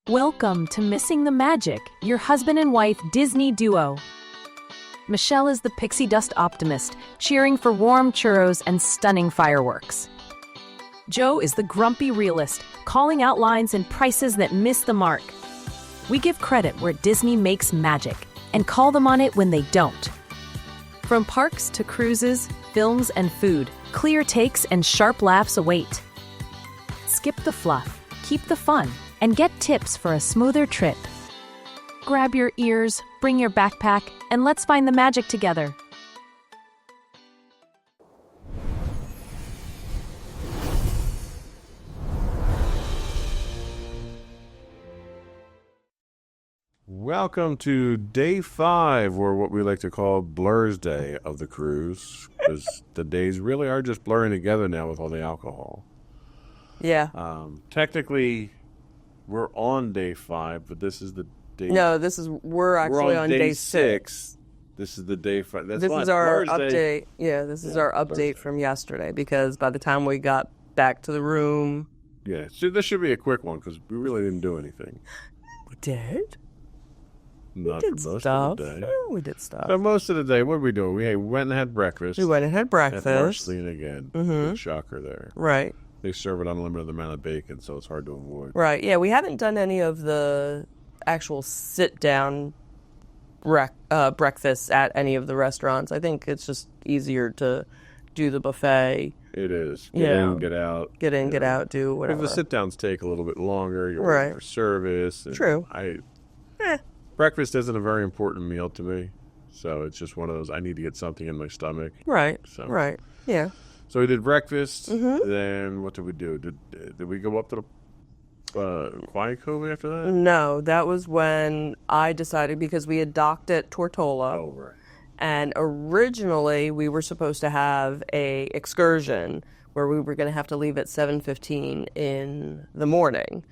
Welcome to Missing the Magic, your husband and wife Disney duo. Michelle is the pixie dust optimist, cheering for warm churros and stunning fireworks. Joe is the grumpy realist, calling out lines and prices that miss the mark. We give credit where Disney makes magic and call them on it when they don't. From parks to cruises, films, and food, clear takes and sharp laughs await. Skip the fluff, keep the fun, and get tips for a smoother trip. Grab your ears, bring your backpack, and let's find the magic together. Welcome to day 5, or what we like to call Blur's Day of the cruise, because the days really are just blurring together now with all the alcohol. Yeah. Technically, we're on day 5, but this is the day. No, we're actually on day 6. This is the day 5. This is our update. Yeah, this is our update from yesterday, because by the time we got back to the room. Yeah, so this should be a quick one because we really didn't do anything. We did? Not we did for most stuff. of the day. We did stuff. So most of the day, what did we do? We went and had breakfast. We went and had breakfast. At Marceline again. Good shocker there. Right. They serve an unlimited amount of bacon, so it's hard to avoid. Right. Yeah, we haven't done any of the actual sit-down breakfasts at any of the restaurants. I think it's just easier to do the buffet. It is. Get in, get out. Get in, get out, do whatever. If the sit-downs take a little bit longer, you're right waiting for service. True. Breakfast isn't a very important meal to me, so it's just one of those, I need to get something in my stomach. Right, so. Right, yeah. So we did breakfast, then what did we do? Did we go up to the Quiet Cove after that? No, that was when I decided, because we had docked at Tortola. Oh, right. And originally we were supposed to have a excursion where we were going to have to leave at 7:15 in the morning.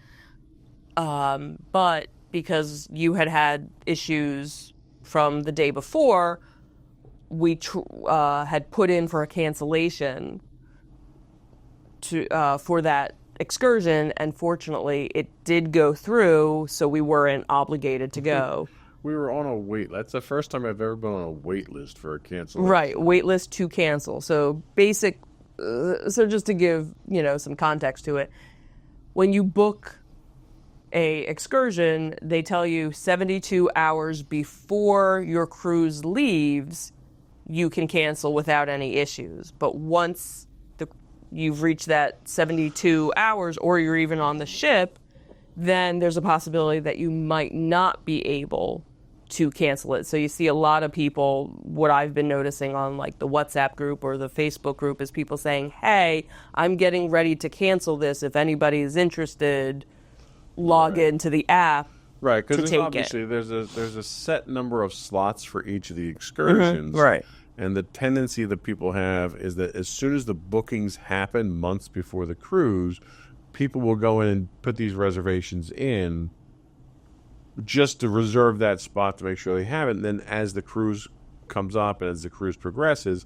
But because you had issues from the day before, we had put in for a cancellation for that excursion, and fortunately it did go through, so we weren't obligated to go. We were on a wait. That's the first time I've ever been on a wait list for a cancellation. Right, wait list to cancel. So so just to give, some context to it, when you book a excursion, they tell you 72 hours before your cruise leaves, you can cancel without any issues. But once you've reached that 72 hours, or you're even on the ship, then there's a possibility that you might not be able to cancel it. So you see a lot of people, what I've been noticing on like the WhatsApp group or the Facebook group, is people saying, hey, I'm getting ready to cancel this. If anybody is interested, log into the app. Right, because obviously there's a set number of slots for each of the excursions. Right. And the tendency that people have is that as soon as the bookings happen months before the cruise, people will go in and put these reservations in just to reserve that spot to make sure they have it. And then as the cruise comes up and as the cruise progresses,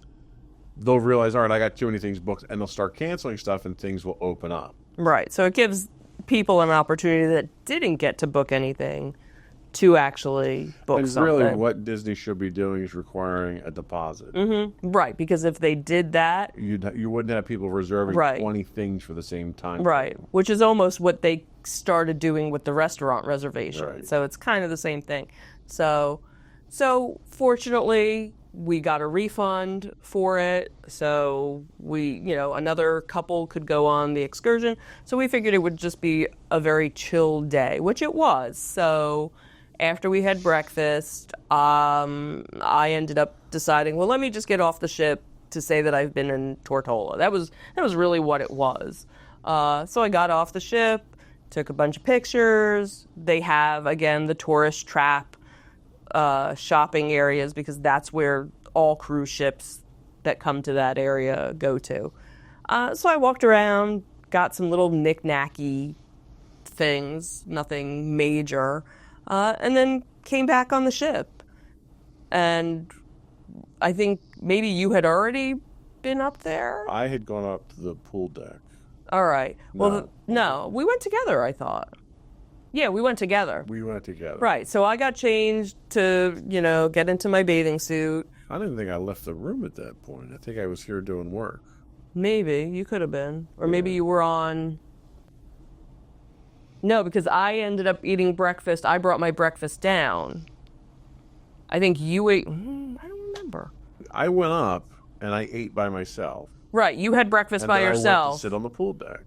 they'll realize, all right, I got too many things booked, and they'll start canceling stuff and things will open up. Right. So it gives people an opportunity that didn't get to book anything to actually book something. And really what Disney should be doing is requiring a deposit. Right, because if they did that, you wouldn't have people reserving 20 things for the same time. Right, which is almost what they started doing with the restaurant reservation. Right. So it's kind of the same thing. So fortunately, we got a refund for it. So another couple could go on the excursion. So we figured it would just be a very chill day, which it was. So after we had breakfast, I ended up deciding, well, let me just get off the ship to say that I've been in Tortola. That was really what it was. So I got off the ship, took a bunch of pictures. They have, again, the tourist trap shopping areas, because that's where all cruise ships that come to that area go to. So I walked around, got some little knick-knacky things, nothing major, and then came back on the ship. And I think maybe you had already been up there? I had gone up to the pool deck. All right. Well, no, we went together, I thought. Yeah, we went together. We went together. Right. So I got changed to, get into my bathing suit. I didn't think I left the room at that point. I think I was here doing work. Maybe. You could have been. Or maybe you were on... No, because I ended up eating breakfast. I brought my breakfast down. I think you ate... I don't remember. I went up and I ate by myself. Right. You had breakfast by yourself. I went to sit on the pool deck.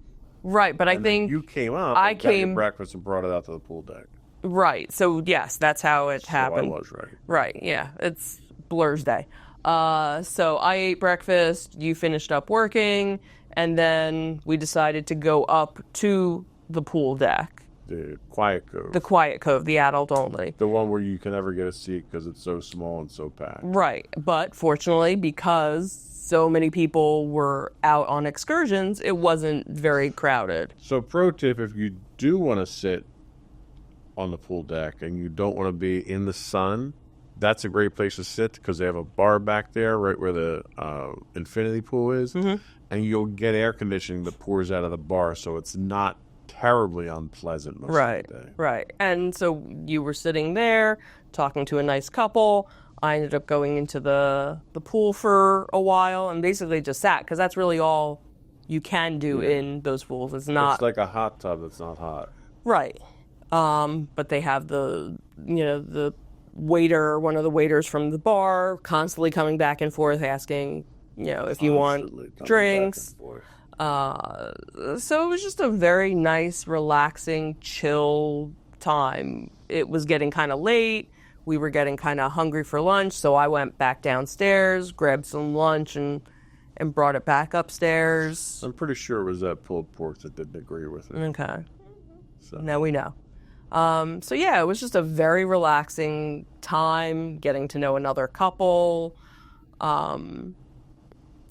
Right, but I think... you came up and got your breakfast and brought it out to the pool deck. Right. So, yes, that's how it happened. I was right. Right, yeah. It's Blur's Day. So I ate breakfast, you finished up working, and then we decided to go up to the pool deck. The Quiet Cove. The Quiet Cove, the adult only. The one where you can never get a seat because it's so small and so packed. Right. But fortunately, because so many people were out on excursions, it wasn't very crowded. So pro tip, if you do want to sit on the pool deck and you don't want to be in the sun, that's a great place to sit because they have a bar back there right where the infinity pool is. Mm-hmm. And you'll get air conditioning that pours out of the bar, so it's not terribly unpleasant most of the day. Right. And so you were sitting there talking to a nice couple. I ended up going into the pool for a while and basically just sat because that's really all you can do in those pools. It's like a hot tub that's not hot. Right. But they have the waiter, one of the waiters from the bar, constantly coming back and forth asking, if you want drinks. So it was just a very nice, relaxing, chill time. It was getting kind of late. We were getting kind of hungry for lunch, so I went back downstairs, grabbed some lunch, and brought it back upstairs. I'm pretty sure it was that pulled pork that didn't agree with it. Okay. So now we know. So yeah, it was just a very relaxing time, getting to know another couple. And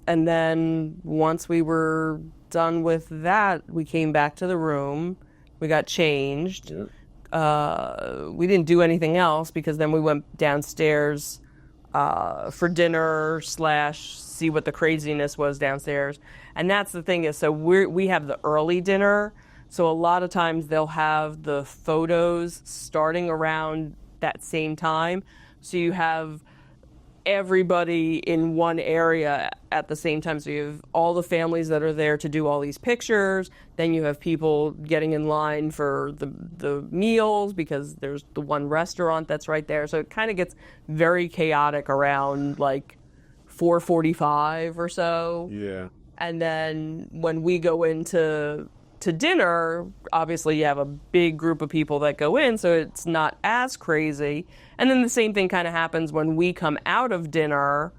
then once we were done with that, we came back to the room. We got changed. Yeah. We didn't do anything else because then we went downstairs for dinner / see what the craziness was downstairs. And that's the thing is, so we have the early dinner. So a lot of times they'll have the photos starting around that same time. So you have everybody in one area at the same time. So you have all the families that are there to do all these pictures. Then you have people getting in line for the meals because there's the one restaurant that's right there. So it kind of gets very chaotic around like 4:45 or so. Yeah. And then when we go into dinner, obviously you have a big group of people that go in, so it's not as crazy. And then the same thing kind of happens when we come out of dinner.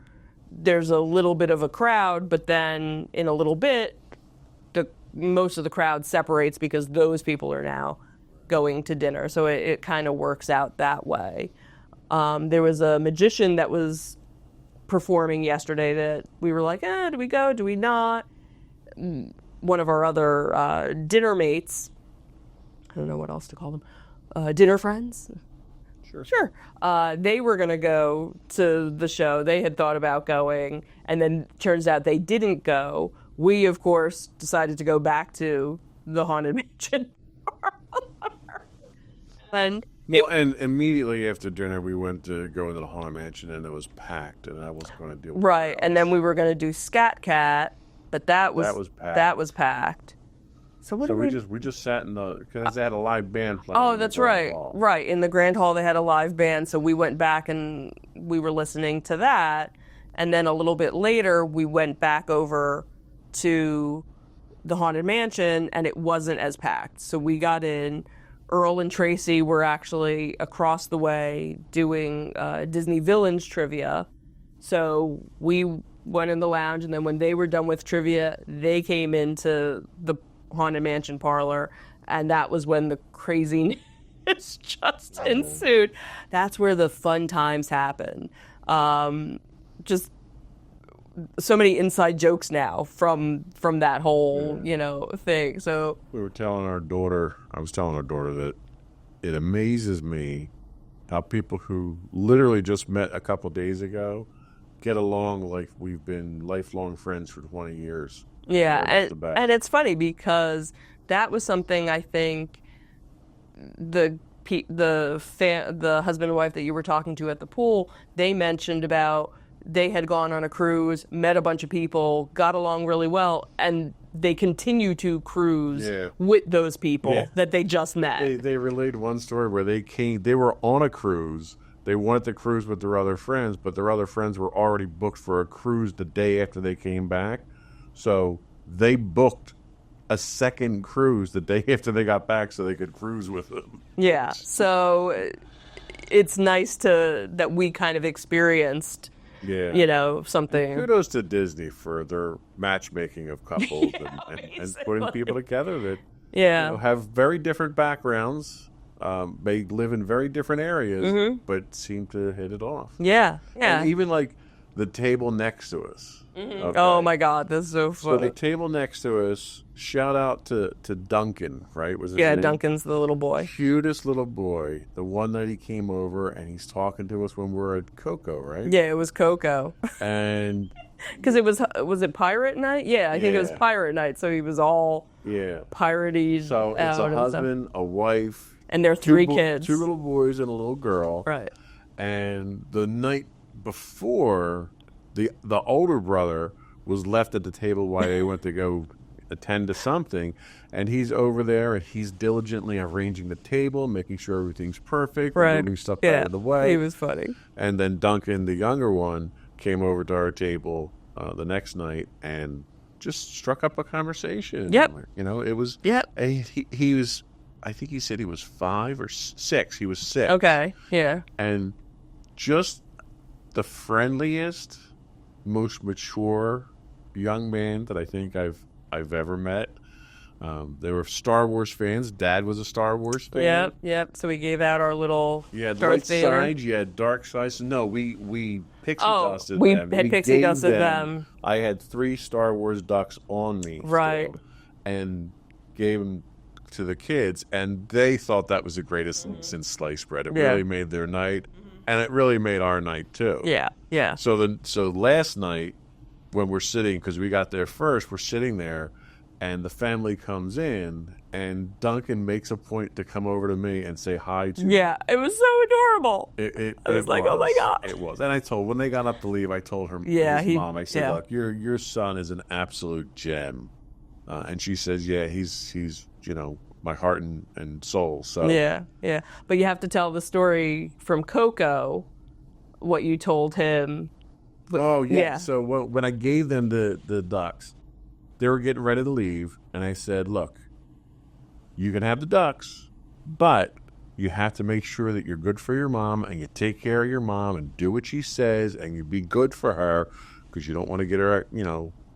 There's a little bit of a crowd, but then in a little bit, most of the crowd separates because those people are now going to dinner. So it kind of works out that way. There was a magician that was performing yesterday that we were like, do we go? Do we not? One of our other dinner mates, I don't know what else to call them, dinner friends? Sure. They were going to go to the show. They had thought about going, and then turns out they didn't go. We, of course, decided to go back to the Haunted Mansion. And immediately after dinner, we went to go into the Haunted Mansion, and it was packed, and I wasn't going to deal with it. Right, and then we were going to do Scat Cat, but that was packed. So we just sat in because they had a live band playing. Oh, that's right. Right, in the Grand Hall they had a live band, so we went back and we were listening to that. And then a little bit later, we went back over to the Haunted Mansion, and it wasn't as packed. So we got in. Earl and Tracy were actually across the way doing Disney Villains trivia. So we went in the lounge, and then when they were done with trivia, they came into the Haunted Mansion parlor, and that was when the craziness just ensued. That's where the fun times happen. Just so many inside jokes now from that whole thing. So I was telling our daughter that it amazes me how people who literally just met a couple days ago get along like we've been lifelong friends for 20 years. Yeah, and it's funny because that was something I think the husband and wife that you were talking to at the pool, they mentioned about they had gone on a cruise, met a bunch of people, got along really well, and they continue to cruise with those people that they just met. They relayed one story where they were on a cruise. They wanted to cruise with their other friends, but their other friends were already booked for a cruise the day after they came back. So they booked a second cruise the day after they got back so they could cruise with them. Yeah, so it's nice that we kind of experienced, something. And kudos to Disney for their matchmaking of couples and putting people together that have very different backgrounds. They live in very different areas, but seem to hit it off. Yeah. And even like the table next to us. Okay. Oh my God, that's so funny. So the table next to us, shout out to Duncan, right? Was his name? Duncan's the little boy. Cutest little boy. The one night he came over and he's talking to us when we were at Coco, right? Yeah, it was Coco. And because was it pirate night? Yeah, I think it was pirate night. So he was all piratey. So it's a husband, a wife, and their three kids, 2 little boys and a little girl. Right. And the night before, the older brother was left at the table while they went to go attend to something, and he's over there and he's diligently arranging the table, making sure everything's perfect, moving stuff out of the way. He was funny. And then Duncan, the younger one, came over to our table the next night and just struck up a conversation. Yep. It was. Yep. He was. I think he said he was 5 or 6. He was 6. Okay. Yeah. And just the friendliest, most mature young man that I think I've ever met. They were Star Wars fans. Dad was a Star Wars fan. Yep. So we gave out our little You had Darth light Vader. side, you had dark side. So no, we pixie dusted we them. had pixie gave dusted them. I had 3 Star Wars ducks on me. Right. Still, and gave them to the kids, and they thought that was the greatest since sliced bread. It really made their night, and it really made our night too. Yeah. So last night when we're sitting, because we got there first, we're sitting there, and the family comes in, and Duncan makes a point to come over to me and say hi to me. Yeah, it was so adorable. I was like, oh my God. It was. And when they got up to leave, I told her, his mom, I said, look, your son is an absolute gem. And she says, yeah, he's my heart and soul. So Yeah. But you have to tell the story from Coco, what you told him. Oh, yeah. So when I gave them the ducks, they were getting ready to leave, and I said, look, you can have the ducks, but you have to make sure that you're good for your mom, and you take care of your mom, and do what she says, and you be good for her, because you don't want to get her,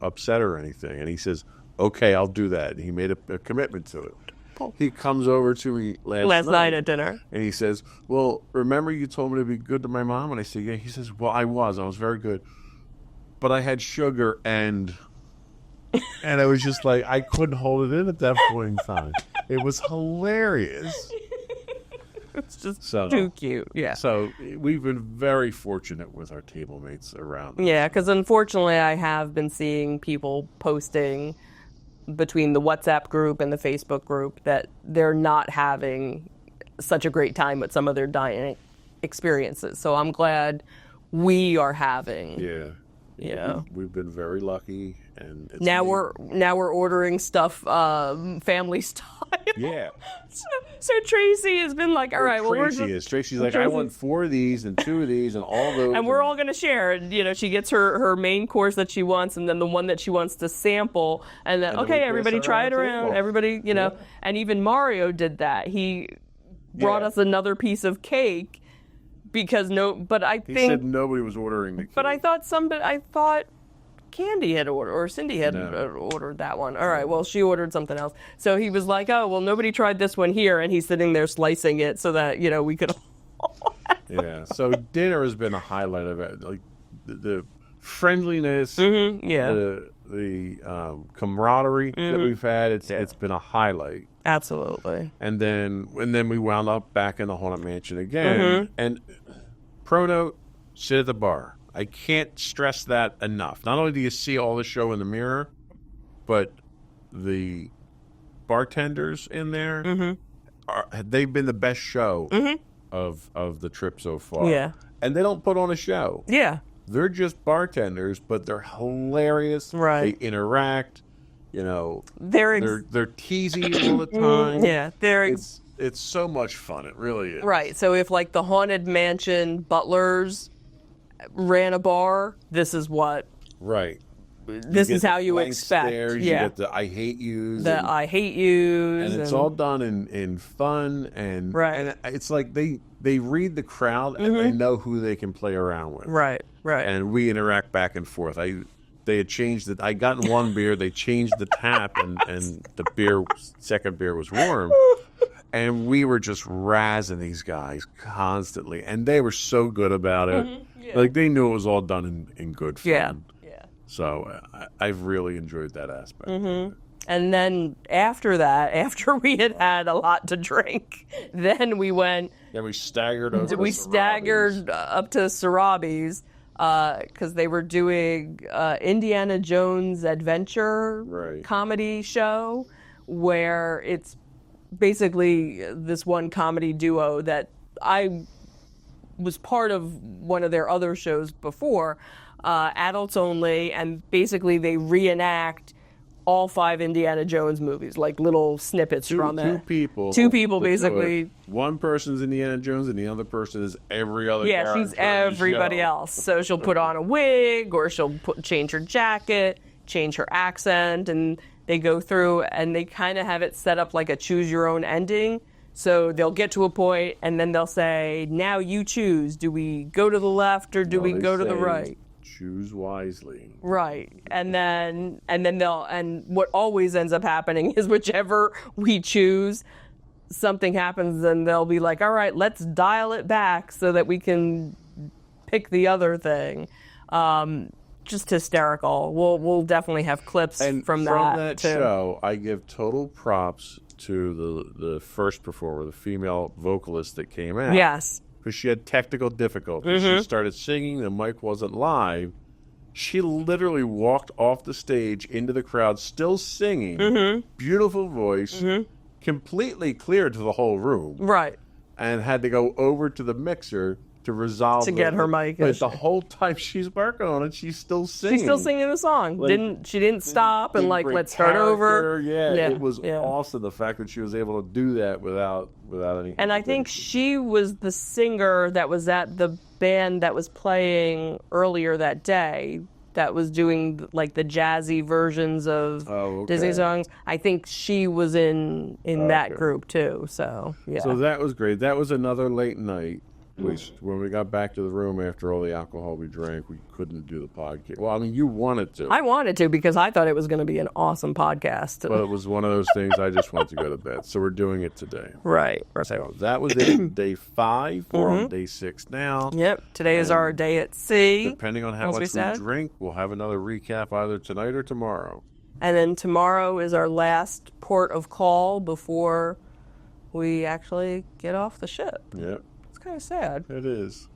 upset or anything. And he says, okay, I'll do that. And he made a commitment to it. He comes over to me last night at dinner. And he says, well, remember you told me to be good to my mom? And I said, yeah. He says, well, I was very good. But I had sugar and I was just like, I couldn't hold it in at that point in time. It was hilarious. It's just too cute. Yeah. So we've been very fortunate with our table mates around. Yeah, because unfortunately I have been seeing people posting between the WhatsApp group and the Facebook group that they're not having such a great time with some of their dining experiences. So I'm glad we are having. Yeah. We've been very lucky, and it's now we're ordering stuff family style. Yeah. So Tracy has been like, all right, well, Tracy's like, I want 4 of these and 2 of these and all those, and we're all going to share. She gets her main course that she wants, and then the one that she wants to sample, and then okay, everybody try it around. Everybody, and even Mario did that. He brought us another piece of cake. Because he said nobody was ordering the cake. But I thought Candy had ordered, or Cindy had ordered that one. All right, well, she ordered something else. So he was like, oh, well, nobody tried this one here, and he's sitting there slicing it so that, we could all Yeah, so dinner has been a highlight of it. Like, the friendliness, the camaraderie that we've had, it's been a highlight. Absolutely. And then we wound up back in the Haunted Mansion again. And pro note, sit at the bar. I can't stress that enough. Not only do you see all the show in the mirror, but the bartenders in there they've been the best show of the trip so far. Yeah. And they don't put on a show. Yeah. They're just bartenders, but they're hilarious. Right. They interact. You know, They're they're teasing you all the time. Yeah. It's so much fun. It really is. Right. So if like the Haunted Mansion butlers ran a bar, this is what. Right. This is how you blank expect. stares, Yeah. You get the I hate yous. The I hate yous. And it's all done in fun. And, Right. and it's like they read the crowd and they know who they can play around with. Right. Right. And we interact back and forth. They had changed it. I got in one beer. They changed the tap, and the second beer was warm. And we were just razzing these guys constantly. And they were so good about it. Yeah. Like, they knew it was all done in good fun. Yeah. So I've really enjoyed that aspect. And then after that, after we had a lot to drink, then we went. Then we staggered over. We staggered up to Sarabi's because they were doing Indiana Jones Adventure comedy show, where it's basically this one comedy duo that I was part of one of their other shows before, adults only, and basically they reenact all 5 Indiana Jones movies, like little snippets from it. Two people, basically. One person's Indiana Jones, and the other person is every other character. Yeah, she's everybody else. So she'll put on a wig, or she'll change her jacket, change her accent, and they go through, and they kind of have it set up like a choose-your-own ending. So they'll get to a point, and then they'll say, now you choose. Do we go to the left, or do we go to the right? Choose wisely. Right. And then what always ends up happening is whichever we choose, something happens, and they'll be like, all right, let's dial it back so that we can pick the other thing. Just hysterical. We'll definitely have clips and from that. From that too. show, I give total props to the first performer, the female vocalist that came out. Yes. Because she had technical difficulties. She started singing, the mic wasn't live. She literally walked off the stage into the crowd, still singing, beautiful voice, completely clear to the whole room. Right. And had to go over to the mixer to resolve to get her mic. But the whole time she's working on it, she's still singing. She's still singing the song. Like, she didn't stop and like, let's start over. Yeah, it was awesome, the fact that she was able to do that without any. And I think she was the singer that was at the band that was playing earlier that day, that was doing like the jazzy versions of Disney songs. I think she was in that group too. So yeah. So that was great. That was another late night. When we got back to the room after all the alcohol we drank, we couldn't do the podcast. Well, I mean, you wanted to. I wanted to because I thought it was going to be an awesome podcast. But it was one of those things I just wanted to go to bed. So we're doing it today. Right. So that was it. Day 5. We're on day 6 now. Yep. Today is our day at sea. Depending on how much we drink, we'll have another recap either tonight or tomorrow. And then tomorrow is our last port of call before we actually get off the ship. Yep. Kind of sad. It is.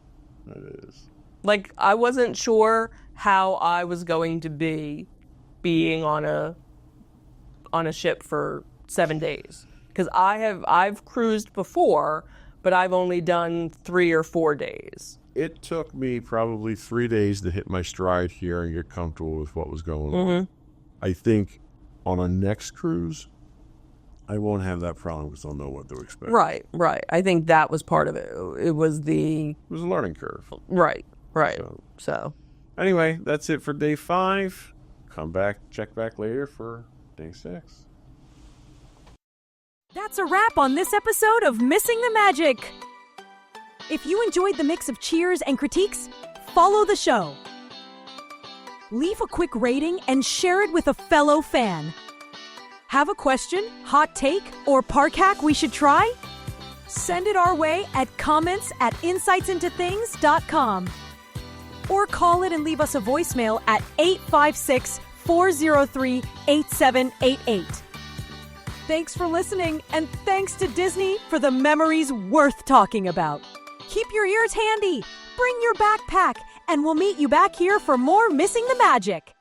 Like, I wasn't sure how I was going to be being on a ship for 7 days, because I've cruised before, but I've only done 3 or 4 days. It took me probably 3 days to hit my stride here and get comfortable with what was going on. I think on a next cruise, I won't have that problem because I'll know what to expect. Right. I think that was part of it. It was a learning curve. Right. So. Anyway, that's it for day 5. Come back, check back later for day 6. That's a wrap on this episode of Missing the Magic. If you enjoyed the mix of cheers and critiques, follow the show. Leave a quick rating and share it with a fellow fan. Have a question, hot take, or park hack we should try? Send it our way at comments@insightsintothings.com. Or call it and leave us a voicemail at 856-403-8788. Thanks for listening, and thanks to Disney for the memories worth talking about. Keep your ears handy, bring your backpack, and we'll meet you back here for more Missing the Magic.